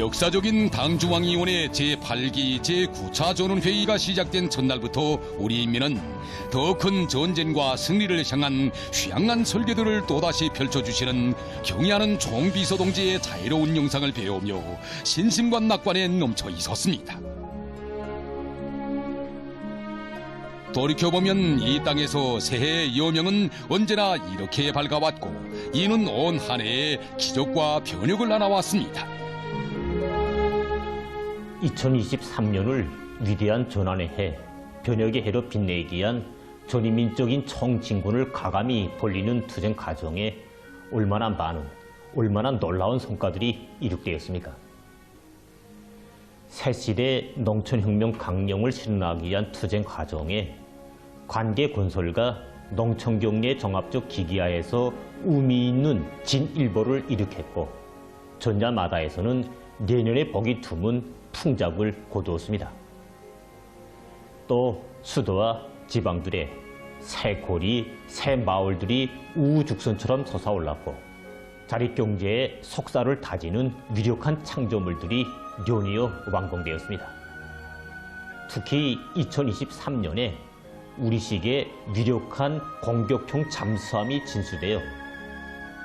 역사적인 당중앙위원회 제8기 제9차 전원회의가 시작된 첫날부터 우리 인민은 더 큰 전쟁과 승리를 향한 휘황한 설계도를 또다시 펼쳐주시는 경의하는 총비서동지의 자유로운 영상을 배우며 신심과 낙관에 넘쳐 있었습니다. 돌이켜보면 이 땅에서 새해의 여명은 언제나 이렇게 밝아왔고 이는 온 한 해의 기적과 변혁을 안아왔습니다. 2023년을 위대한 전환의 해, 변혁의 해로 빛내기 위한 전인민적인 청진군을 가감히 벌리는 투쟁 과정에 얼마나 많은, 얼마나 놀라운 성과들이 이룩되었습니까? 새시대 농촌혁명 강령을 실현하기 위한 투쟁 과정에 관계 건설과 농촌경례 종합적 기기하에서 의미 있는 진일보를 이룩했고 전야마다에서는 내년에 보기 드문 풍작을 거두었습니다. 또 수도와 지방들의 새 고리, 새 마을들이 우후죽순처럼 솟아올랐고 자립경제의 속살을 다지는 위력한 창조물들이 연이어 완공되었습니다. 특히 2023년에 우리식의 위력한 공격형 잠수함이 진수되어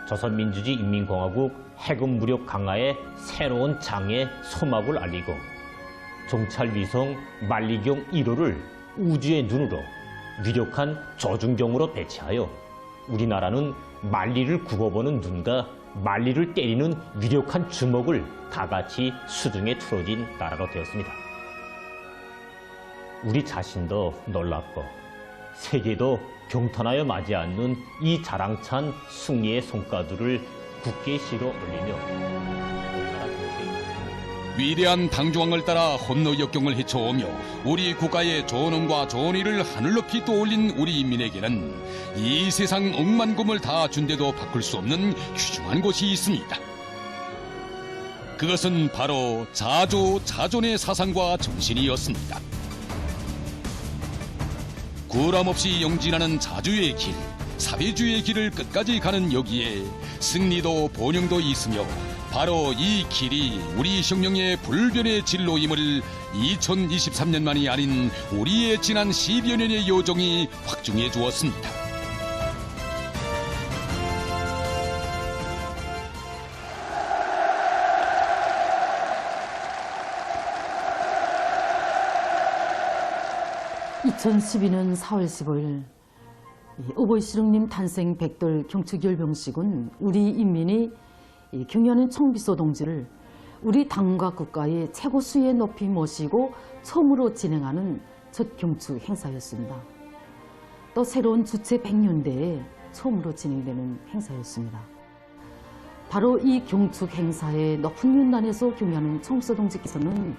조선민주주의 인민공화국 해군 무력 강화의 새로운 장의 소막을 알리고 정찰위성 만리경 1호를 우주의 눈으로 위력한 조준경으로 배치하여 우리나라는 만리를 굽어보는 눈과 만리를 때리는 위력한 주먹을 다같이 수중에 틀어진 나라로 되었습니다. 우리 자신도 놀랍고 세계도 경탄하여 맞이 않는 이 자랑찬 승리의 성과들을 굳게 실어 올리며 위대한 당중왕을 따라 험로 역경을 헤쳐오며 우리 국가의 존엄과 존의를 하늘 높이 떠올린 우리 인민에게는 이 세상 억만금을 다 준데도 바꿀 수 없는 귀중한 곳이 있습니다. 그것은 바로 자조, 자존의 사상과 정신이었습니다. 구람없이 영진하는 자주의 길, 사회주의의 길을 끝까지 가는 여기에 승리도 번영도 있으며 바로 이 길이 우리 혁명의 불변의 진로임을 2023년만이 아닌 우리의 지난 10여 년의 여정이 확증해 주었습니다. (2012년 4월 15일) 오보이시릉님 탄생 100돌 경축열병식은 우리 인민이 경의하는 총비서 동지를 우리 당과 국가의 최고 수위에 높이 모시고 처음으로 진행하는 첫 경축 행사였습니다. 또 새로운 주체 100년대에 처음으로 진행되는 행사였습니다. 바로 이 경축 행사의 높은 윤단에서 경의하는 총비서 동지께서는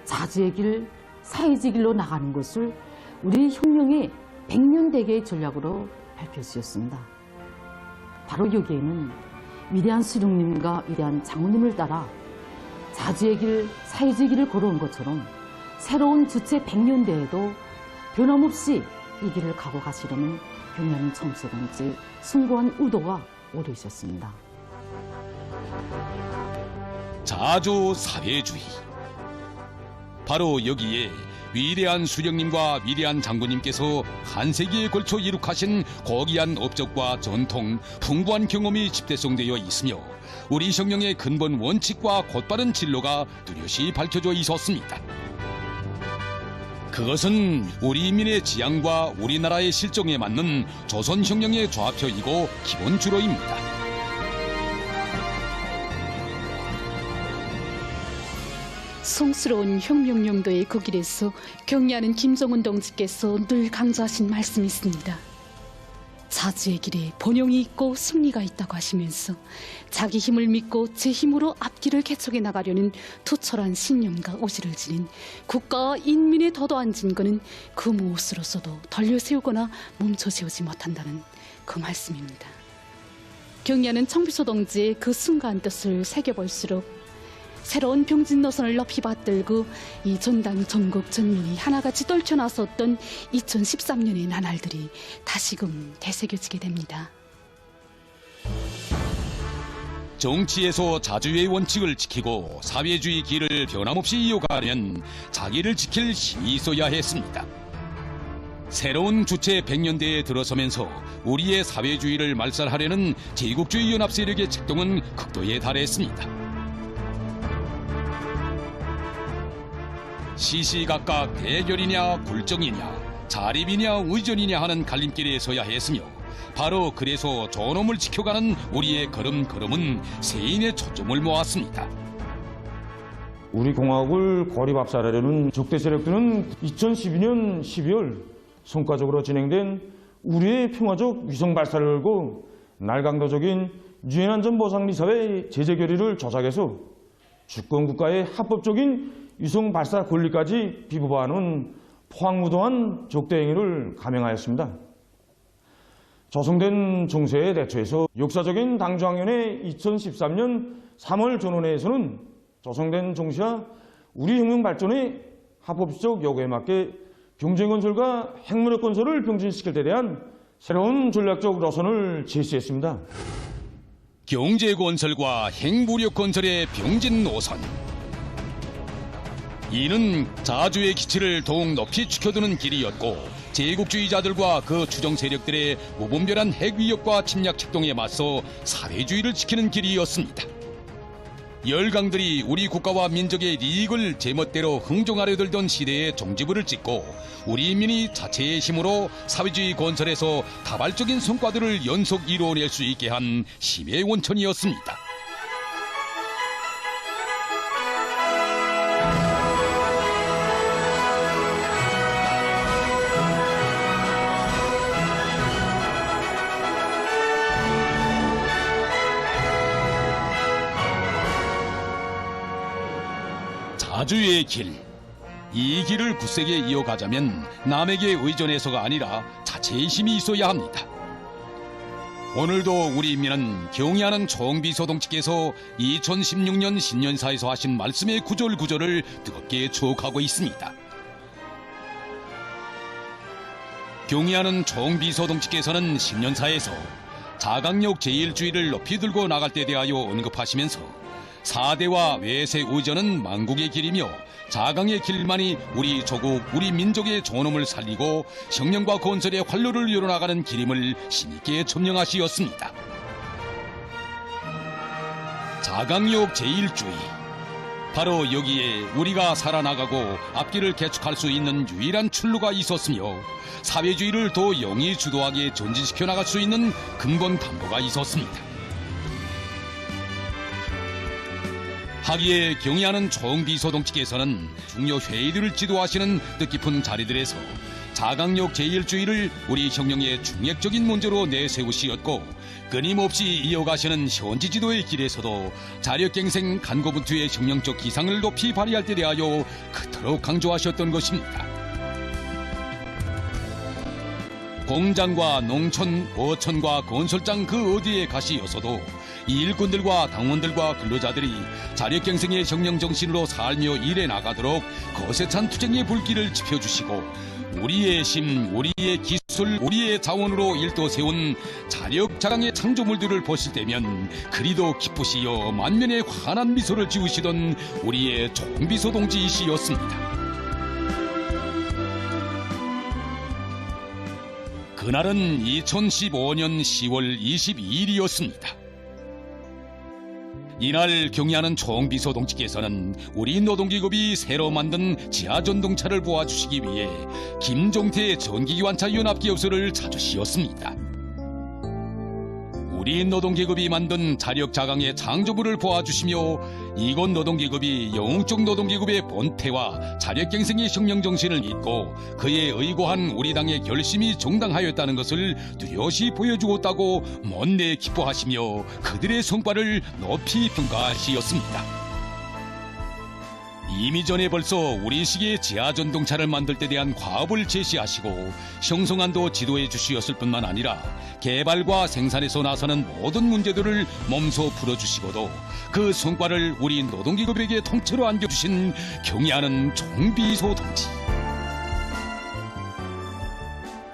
자주의 길, 사회주의 길로 나가는 것을 우리 혁명의 100년대계의 전략으로 발표하셨습니다. 바로 여기에는 위대한 수령님과 위대한 장모님을 따라 자주의 길, 사회주의 길을 걸어온 것처럼 새로운 주체 100년대에도 변함없이 이 길을 가고 가시려는 경의하는 총비서 동지 숭고한 의도가 오려 있었습니다. 자조 사회주의. 바로 여기에 위대한 수령님과 위대한 장군님께서 한 세기에 걸쳐 이룩하신 고귀한 업적과 전통, 풍부한 경험이 집대성되어 있으며 우리 혁명의 근본 원칙과 곧바른 진로가 뚜렷이 밝혀져 있었습니다. 그것은 우리 인민의 지향과 우리나라의 실정에 맞는 조선혁명의 좌표이고 기본 주로입니다. 성스러운 혁명용도의 그 길에서 경의하는 김정은 동지께서 늘 강조하신 말씀이 있습니다. 자주의 길에 번영이 있고 승리가 있다고 하시면서 자기 힘을 믿고 제 힘으로 앞길을 개척해 나가려는 투철한 신념과 의지를 지닌 국가와 인민의 도도한 진거는 그 무엇으로서도 덜려세우거나 멈춰세우지 못한다는 그 말씀입니다. 경의하는 총비서 동지의 그 순간 뜻을 새겨볼수록 새로운 병진 노선을 높이 받들고 이 전당 전국 전민이 하나같이 떨쳐나섰던 2013년의 나날들이 다시금 되새겨지게 됩니다. 정치에서 자주의 원칙을 지키고 사회주의 길을 변함없이 이어가려면 자기를 지킬 힘이 있어야 했습니다. 새로운 주체 100년대에 들어서면서 우리의 사회주의를 말살하려는 제국주의 연합 세력의 책동은 극도에 달했습니다. 시시각각 대결이냐 굴정이냐 자립이냐 의전이냐 하는 갈림길에 서야 했으며, 바로 그래서 존엄을 지켜가는 우리의 걸음걸음은 세인의 초점을 모았습니다. 우리 공화국을 고립압살하려는 적대 세력들은 2012년 12월 성과적으로 진행된 우리의 평화적 위성 발사를 걸고 날강도적인 유엔 안전보상리사회 제재 결의를 조작해서 주권국가의 합법적인 위성 발사 권리까지 비부하는 포항무도한 적대 행위를 감행하였습니다. 조성된 정세에 대처해서 역사적인 당중앙위원회 2013년 3월 전원회에서는 조성된 정시와 우리 혁명 발전의 합법적 요구에 맞게 경제건설과 핵무력 건설을 병진시킬 데 대한 새로운 전략적 노선을 제시했습니다. 경제건설과 핵무력 건설의 병진 노선. 이는 자주의 기치를 더욱 높이 지켜두는 길이었고, 제국주의자들과 그 추종 세력들의 무분별한 핵 위협과 침략 책동에 맞서 사회주의를 지키는 길이었습니다. 열강들이 우리 국가와 민족의 이익을 제멋대로 흥정하려 들던 시대에 종지부를 찍고 우리 인민이 자체의 힘으로 사회주의 건설에서 다발적인 성과들을 연속 이루어낼 수 있게 한 힘의 원천이었습니다. 자주의 길. 이 길을 굳세게 이어가자면 남에게 의존해서가 아니라 자체의 힘이 있어야 합니다. 오늘도 우리 인민은 경의하는 총비서동지께서 2016년 신년사에서 하신 말씀의 구절구절을 뜨겁게 추억하고 있습니다. 경의하는 총비서동지께서는 신년사에서 자강력 제1주의를 높이 들고 나갈 때 대하여 언급하시면서 사대와 외세 의전은 만국의 길이며 자강의 길만이 우리 조국, 우리 민족의 존엄을 살리고 혁명과 건설의 활로를 열어나가는 길임을 힘있게 점령하시었습니다. 자강력 제1주의. 바로 여기에 우리가 살아나가고 앞길을 개척할 수 있는 유일한 출路가 있었으며, 사회주의를 더 영위 주도하게 전진시켜 나갈 수 있는 근본 담보가 있었습니다. 하기에 경의하는 총비서동지께서는 중요 회의들을 지도하시는 뜻깊은 자리들에서 자강력 제1주의를 우리 혁명의 중핵적인 문제로 내세우시었고, 끊임없이 이어가시는 현지 지도의 길에서도 자력갱생 간고분투의 혁명적 기상을 높이 발휘할 때 대하여 그토록 강조하셨던 것입니다. 공장과 농촌, 어촌과 건설장 그 어디에 가시어서도 일꾼들과 당원들과 근로자들이 자력갱생의 혁명 정신으로 살며 일해 나가도록 거세찬 투쟁의 불길을 지펴주시고, 우리의 힘, 우리의 기술, 우리의 자원으로 일도 세운 자력자강의 창조물들을 보실 때면 그리도 기쁘시어 만면에 환한 미소를 지으시던 우리의 총비서동지이시였습니다. 그날은 2015년 10월 22일이었습니다. 이날 경의하는 총비서동지께서는 우리 노동기업이 새로 만든 지하전동차를 보아주시기 위해 김종태 전기기관차 연합기업소를 찾으시었습니다. 우리 노동계급이 만든 자력자강의 창조물을 보아주시며, 이곳 노동계급이 영웅적 노동계급의 본태와 자력갱생의 혁명정신을 잇고 그에 의거한 우리 당의 결심이 정당하였다는 것을 뚜렷이 보여주었다고 못내 기뻐하시며 그들의 성과를 높이 평가하시었습니다. 이미 전에 벌써 우리식의 지하전동차를 만들 때 대한 과업을 제시하시고 형성안도 지도해 주시었을 뿐만 아니라 개발과 생산에서 나서는 모든 문제들을 몸소 풀어주시고도 그 성과를 우리 노동기업에게 통째로 안겨주신 경의하는 총비서동지.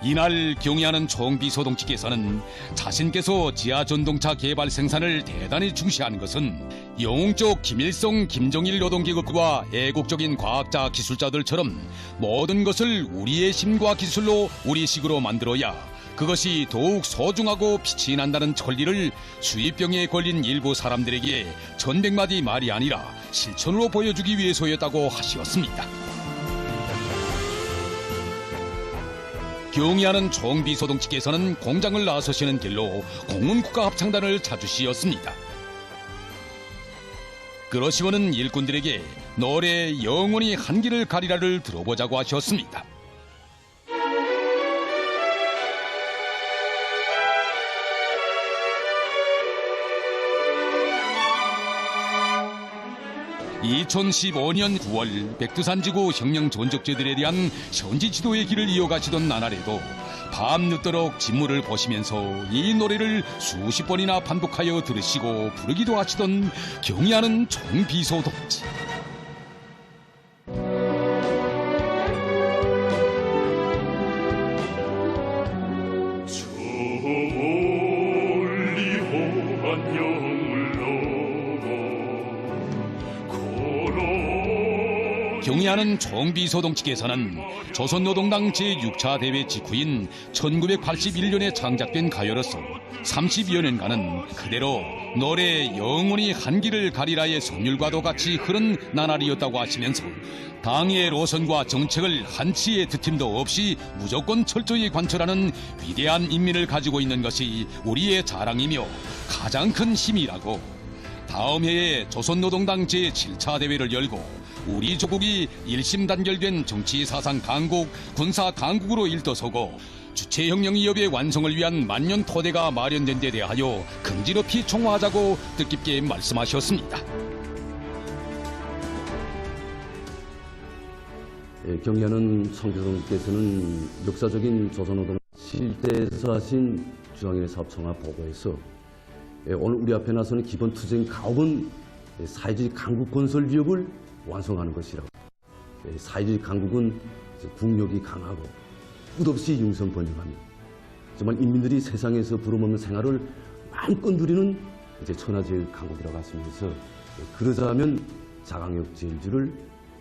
이날 경의하는 총비서동치께서는 자신께서 지하전동차 개발 생산을 대단히 중시하는 것은 영웅적 김일성, 김정일 노동계급과 애국적인 과학자, 기술자들처럼 모든 것을 우리의 힘과 기술로 우리식으로 만들어야 그것이 더욱 소중하고 빛이 난다는 천리를 수입병에 걸린 일부 사람들에게 천백마디 말이 아니라 실천으로 보여주기 위해서였다고 하시었습니다. 경의하는 총비서동치께서는 공장을 나서시는 길로 공군국가합창단을 찾으시었습니다. 그러시고는 일꾼들에게 노래 영원히 한길을 가리라를 들어보자고 하셨습니다. (2015년 9월) 백두산지구 혁명 전적자들에 대한 현지 지도의 길을 이어가시던 나날에도 밤늦도록 진물을 보시면서 이 노래를 수십 번이나 반복하여 들으시고 부르기도 하시던 경의하는 총비서동지. 경의하는 총비서동치께서는 조선노동당 제6차 대회 직후인 1981년에 창작된 가요로서 30여 년간은 그대로 노래 영원히 한길을 가리라의 선율과도 같이 흐른 나날이었다고 하시면서 당의 노선과 정책을 한치의 드팀도 없이 무조건 철저히 관철하는 위대한 인민을 가지고 있는 것이 우리의 자랑이며 가장 큰 힘이라고, 다음 해에 조선노동당 제7차 대회를 열고 우리 조국이 일심단결된 정치사상 강국, 군사 강국으로 일떠서고 주체혁명위협의 완성을 위한 만년 토대가 마련된 데 대하여 긍지럽히 총화하자고 뜻깊게 말씀하셨습니다. 경의하는 총비서동께서는 역사적인 조선노동 실대에서 하신 중앙위원회 사업청화 보고에서 오늘 우리 앞에 나서는 기본 투쟁 가옥은 사회주의 강국 건설 위협을 완성하는 것이라고. 사회주의 강국은 국력이 강하고 끝없이 융성 번영하며 정말 인민들이 세상에서 부름없는 생활을 마음껏 누리는 천하제일 강국이라고 하시면서 그러자면 자강역 제일주를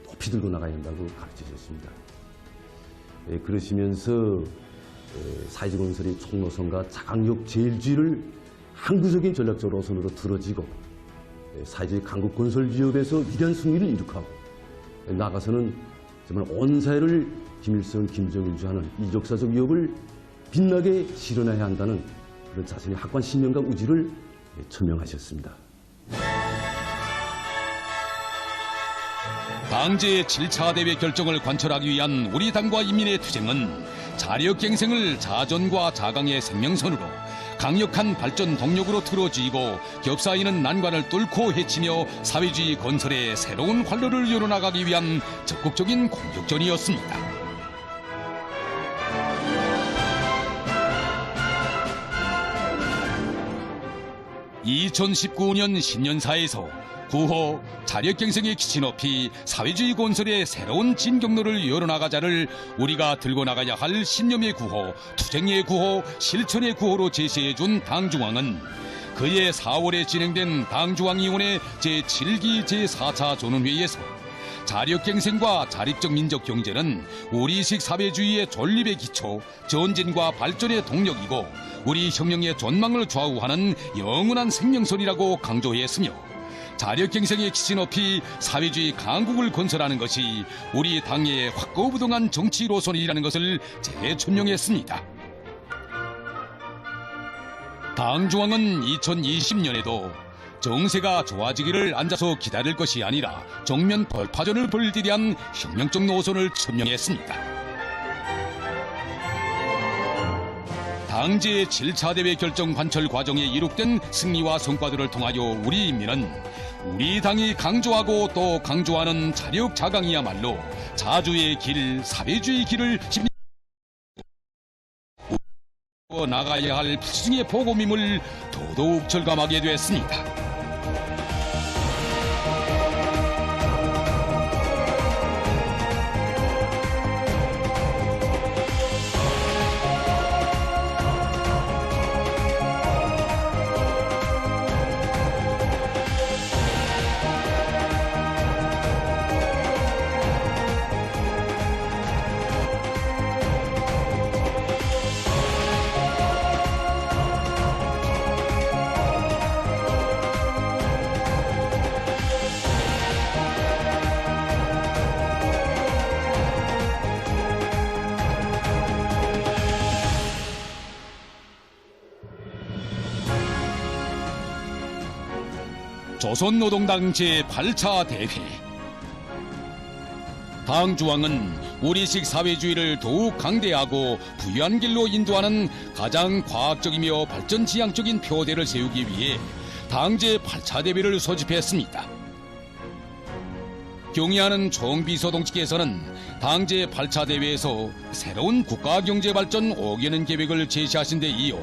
높이 들고 나가야 한다고 가르치셨습니다. 그러시면서 사회주의 건설의 총노선과 자강역 제일주의를 항구적인 전략적 노선으로 들어지고 사회주의 강국 건설 위협에서 위대한 승리를 이룩하고 나아가서는 정말 온 사회를 김일성, 김정일주하는 이 역사적 위협을 빛나게 실현해야 한다는 그런 자신의 확고한 신념과 의지를 천명하셨습니다. 당제 7차 대회 결정을 관철하기 위한 우리 당과 인민의 투쟁은 자력갱생을 자전과 자강의 생명선으로 강력한 발전 동력으로 틀어지고 겹사이는 난관을 뚫고 헤치며 사회주의 건설의 새로운 활로를 열어나가기 위한 적극적인 공격전이었습니다. 2019년 신년사에서 구호 자력갱생의 기치 높이 사회주의 건설의 새로운 진경로를 열어나가자를 우리가 들고 나가야 할 신념의 구호, 투쟁의 구호, 실천의 구호로 제시해준 당중앙은 그해 4월에 진행된 당중앙위원회 제7기 제4차 전원회의에서 자력갱생과 자립적 민족 경제는 우리식 사회주의의 존립의 기초, 전진과 발전의 동력이고 우리 혁명의 전망을 좌우하는 영원한 생명선이라고 강조했으며 자력갱생의 기치 높이 사회주의 강국을 건설하는 것이 우리 당의 확고부동한 정치 노선이라는 것을 재천명했습니다. 당중앙은 2020년에도 정세가 좋아지기를 앉아서 기다릴 것이 아니라 정면 돌파전을 벌일 데 대한 혁명적 노선을 천명했습니다. 당제 7차 대회 결정 관철 과정에 이룩된 승리와 성과들을 통하여 우리 인민은 우리 당이 강조하고 또 강조하는 자력 자강이야말로 자주의 길, 사회주의 길을 나가야 할 필승의 보고임을 더더욱 절감하게 됐습니다. 조선노동당 제8차 대회. 당 주왕은 우리식 사회주의를 더욱 강대하고 부유한 길로 인도하는 가장 과학적이며 발전지향적인 표대를 세우기 위해 당 제8차 대회를 소집했습니다. 경의하는 총비서동지께서는 당 제8차 대회에서 새로운 국가경제발전 5개년 계획을 제시하신 데 이어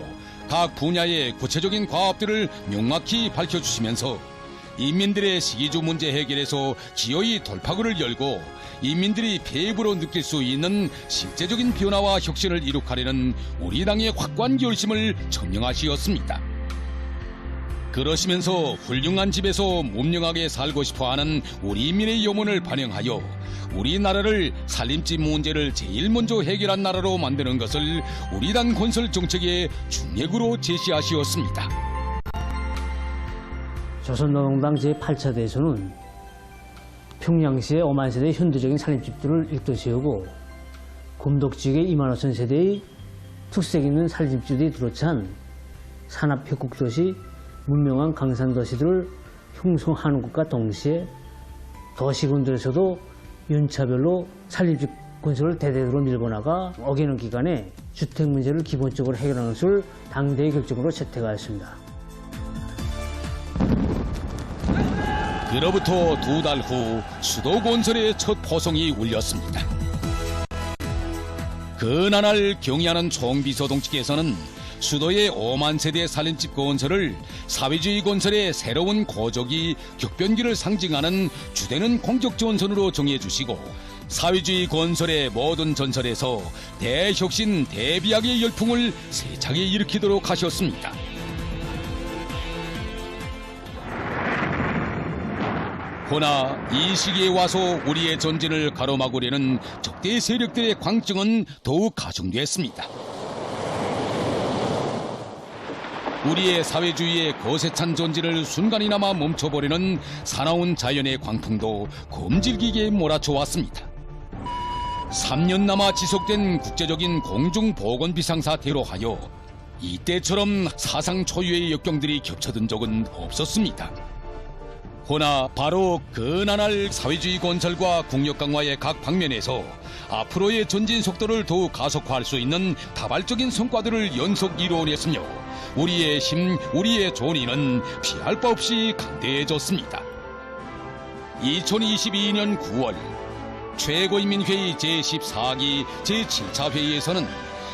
각 분야의 구체적인 과업들을 명확히 밝혀주시면서 인민들의 시기주 문제 해결에서 기어이 돌파구를 열고 인민들이 배입으로 느낄 수 있는 실제적인 변화와 혁신을 이룩하려는 우리 당의 확고한 결심을 천명하시었습니다. 그러시면서 훌륭한 집에서 문명하게 살고 싶어하는 우리 인민의 염원을 반영하여 우리나라를 살림집 문제를 제일 먼저 해결한 나라로 만드는 것을 우리 당 건설 정책의 중핵으로 제시하시었습니다. 조선노동당 제8차 대회에서는 평양시의 5만 세대의 현대적인 살림집들을 일도 세우고 곰덕지역의 2만 5천 세대의 특색 있는 살림집들이 들어찬 산업혁국도시 문명한 강산도시들을 형성하는 것과 동시에 도시군들에서도 연차별로 살림집 건설을 대대적으로 밀고 나가 5개년 기간에 주택 문제를 기본적으로 해결하는 것을 당대의 결정으로 채택하였습니다. 그로부터 2달 후 수도 건설의 첫 포성이 울렸습니다. 그 나날 경의하는 총비서동지께서는 수도의 5만 세대 살림집 건설을 사회주의 건설의 새로운 고적이 격변기를 상징하는 주되는 공적전선으로 정해주시고 사회주의 건설의 모든 전설에서 대혁신 대비약의 열풍을 세차게 일으키도록 하셨습니다. 그러나 이 시기에 와서 우리의 전진을 가로막으려는 적대 세력들의 광증은 더욱 가중됐습니다. 우리의 사회주의의 거세찬 전진을 순간이나마 멈춰보려는 사나운 자연의 광풍도 검질기게 몰아쳐 왔습니다. 3년 남아 지속된 국제적인 공중보건 비상사태로 하여 이때처럼 사상 초유의 역경들이 겹쳐든 적은 없었습니다. 그러나 바로 그 나날 사회주의 건설과 국력 강화의 각 방면에서 앞으로의 전진 속도를 더욱 가속화할 수 있는 다발적인 성과들을 연속 이루어냈으며 우리의 힘, 우리의 존의는 피할 바 없이 강대해졌습니다. 2022년 9월 최고인민회의 제14기 제7차 회의에서는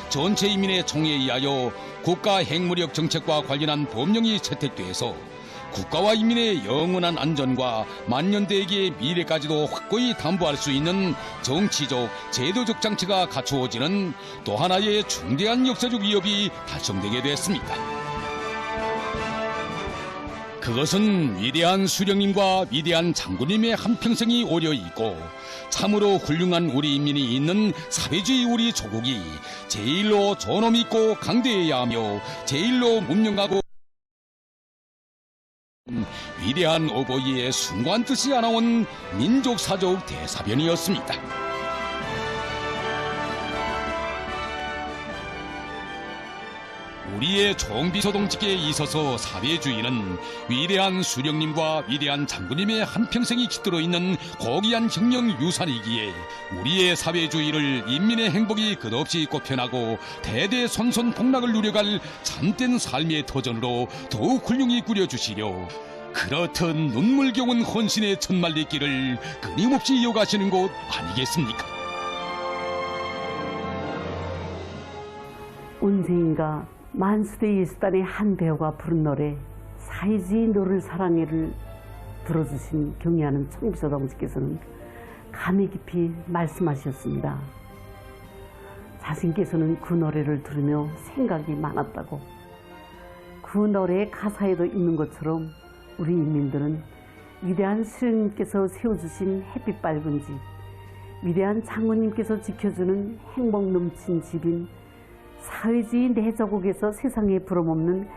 전체 인민의 총회에 의하여 국가 핵무력 정책과 관련한 법령이 채택돼서 국가와 인민의 영원한 안전과 만년대기의 미래까지도 확고히 담보할 수 있는 정치적, 제도적 장치가 갖추어지는 또 하나의 중대한 역사적 위협이 달성되게 됐습니다. 그것은 위대한 수령님과 위대한 장군님의 한평생이 오려있고 참으로 훌륭한 우리 인민이 있는 사회주의 우리 조국이 제일로 존엄 있고 강대해야 하며 제일로 문명하고 위대한 어버이의 숭고한 뜻이 안아온 민족사적 대사변이었습니다. 우리의 총비서동지께 있어서 사회주의는 위대한 수령님과 위대한 장군님의 한평생이 깃들어 있는 고귀한 혁명 유산이기에 우리의 사회주의를 인민의 행복이 끝없이 꽃펴나고 대대손손 복락을 누려갈 참된 삶의 터전으로 더욱 훌륭히 꾸려주시려 그렇듯 눈물겨운 헌신의 천만리길을 끊임없이 이어가시는 곳 아니겠습니까? 언제인가 만수대 예술단의 한 배우가 부른 노래 사회주의 너를 사랑해를 불러주신 경의하는 총비서동지께서는 감회 깊이 말씀하셨습니다. 자신께서는 그 노래를 들으며 생각이 많았다고. 그 노래의 가사에도 있는 것처럼 우리 인민들은 위대한 수령님께서 세워주신 햇빛 밝은 집, 위대한 장군님께서 지켜주는 행복 넘친 집인 사회주의 내조국에서 세상에 부러먹는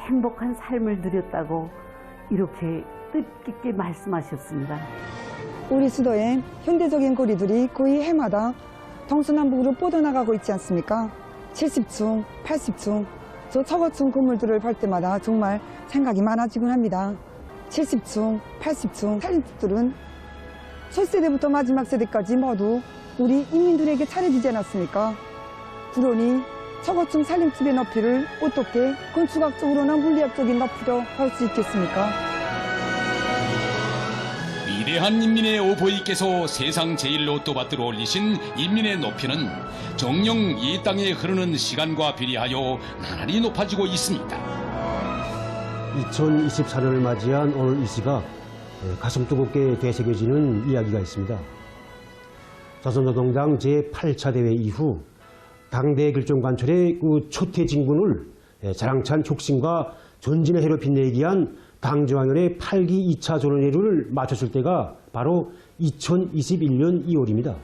행복한 삶을 누렸다고 이렇게 뜻깊게 말씀하셨습니다. 우리 수도엔 현대적인 거리들이 거의 해마다 동서남북으로 뻗어나가고 있지 않습니까? 70층, 80층, 저 처거층 건물들을 볼 때마다 정말 생각이 많아지곤 합니다. 70층, 80층 살림집들은 첫 세대부터 마지막 세대까지 모두 우리 인민들에게 차려지지 않았습니까? 그러니 처거층 살림집의 높이를 어떻게 건축학적으로나 물리학적인 높이로 할 수 있겠습니까? 위대한 인민의 오보이께서 세상 제일로 또받들어 올리신 인민의 높이는 정녕 이 땅에 흐르는 시간과 비례하여 나날이 높아지고 있습니다. 2024년을 맞이한 오늘 이 시가 가슴 뜨겁게 되새겨지는 이야기가 있습니다. 조선노동당 제8차 대회 이후 당대 결정관철의 그 초태진군을 자랑찬 혁신과 전진의 해로 빛내기 위한 당중앙위원회 8기 2차 전원회의를 마쳤을 때가 바로 2021년 2월입니다.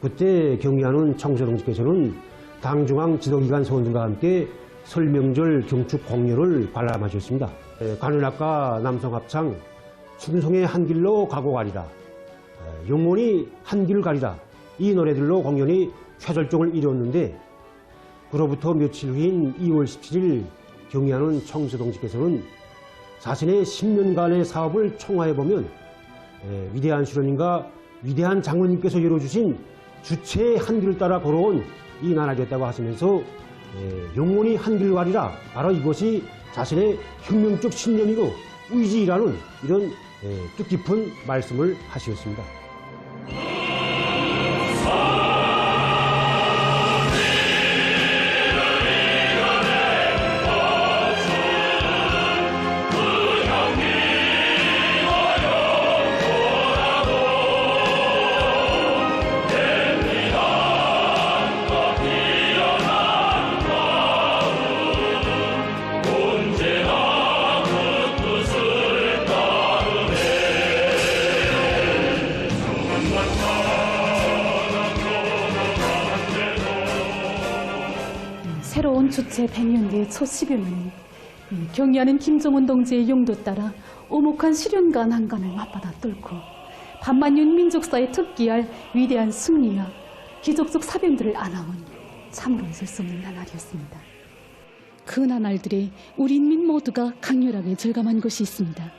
그때 경의하는 청소동지께서는 당중앙 지도기관 서원들과 함께 설명절 경축 공연을 관람하셨습니다. 관현악가 남성합창 충성의 한 길로 가고 가리라, 영원히 한 길을 가리라, 이 노래들로 공연이 최절정을 이뤘는데 그로부터 며칠 후인 2월 17일 경의하는 청소동지께서는 자신의 10년간의 사업을 총화해보면 위대한 수련님과 위대한 장로님께서 열어주신 주체의 한 길을 따라 걸어온 이 나날이었다고 하시면서 영원히 한 길을 가리라, 바로 이것이 자신의 혁명적 신념이고 의지라는 이런 뜻깊은 말씀을 하셨습니다. 새로운 주체 100년대의 첫 10여년은 경의하는 김정은 동지의 용도 따라 오목한 시련과 난간을 맞받아 뚫고 반만년 민족사에 특기할 위대한 승리와 기적적 사변들을 안아온 참으로 잊을 수 없는 나날이었습니다. 그 나날들에 우리 인민 모두가 강렬하게 절감한 것이 있습니다.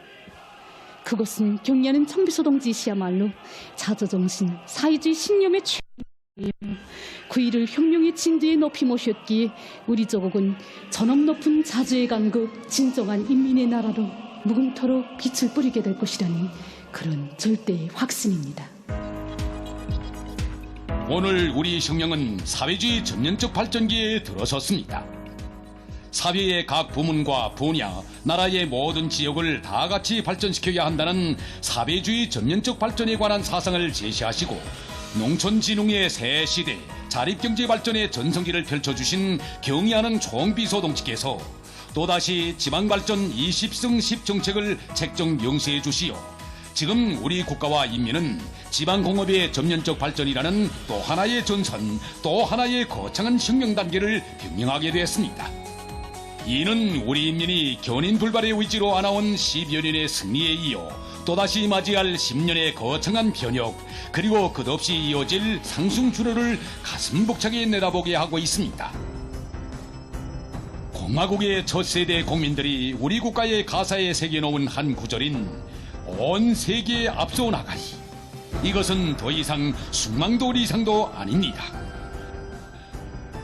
그것은 경의하는 청비서 동지시야말로 자저정신, 사회주의 신념의 그 일을 혁명의 진두에 높이 모셨기에 우리 조국은 전업 높은 자주의 강국, 진정한 인민의 나라로 무궁토록 빛을 뿌리게 될 것이라는 그런 절대의 확신입니다. 오늘 우리 혁명은 사회주의 전면적 발전기에 들어섰습니다. 사회의 각 부문과 분야, 나라의 모든 지역을 다 같이 발전시켜야 한다는 사회주의 전면적 발전에 관한 사상을 제시하시고 농촌진흥의 새 시대, 자립경제 발전의 전성기를 펼쳐주신 경의하는 총비서 동지께서 또다시 지방발전 20승 10정책을 책정 명시해 주시어 지금 우리 국가와 인민은 지방공업의 전면적 발전이라는 또 하나의 전선, 또 하나의 거창한 혁명 단계를 병행하게 되었습니다. 이는 우리 인민이 견인불발의 의지로 안아온 10여 년의 승리에 이어 또다시 맞이할 10년의 거창한 변혁, 그리고 끝없이 이어질 상승주로를 가슴 벅차게 내다보게 하고 있습니다. 공화국의 첫 세대 국민들이 우리 국가의 가사에 새겨놓은 한 구절인 온 세계에 앞서 나가리. 이것은 더 이상 숭망도 리상도 아닙니다.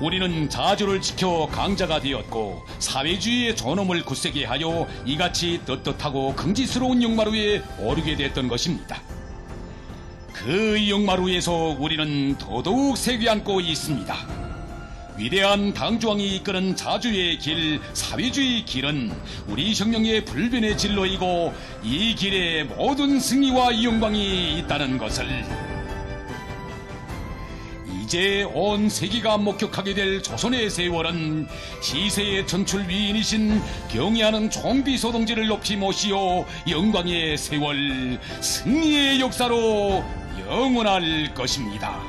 우리는 자주를 지켜 강자가 되었고 사회주의의 존엄을 굳세게 하여 이같이 떳떳하고 긍지스러운 역마루에 오르게 됐던 것입니다. 그 역마루에서 우리는 더더욱 세계안고 있습니다. 위대한 당중앙이 이끄는 자주의 길, 사회주의 길은 우리 혁명의 불변의 진로이고 이 길에 모든 승리와 영광이 있다는 것을 이제 온 세계가 목격하게 될 조선의 세월은 시세의 전출 위인이신 경의하는 총비서 동지를 높이 모시어 영광의 세월, 승리의 역사로 영원할 것입니다.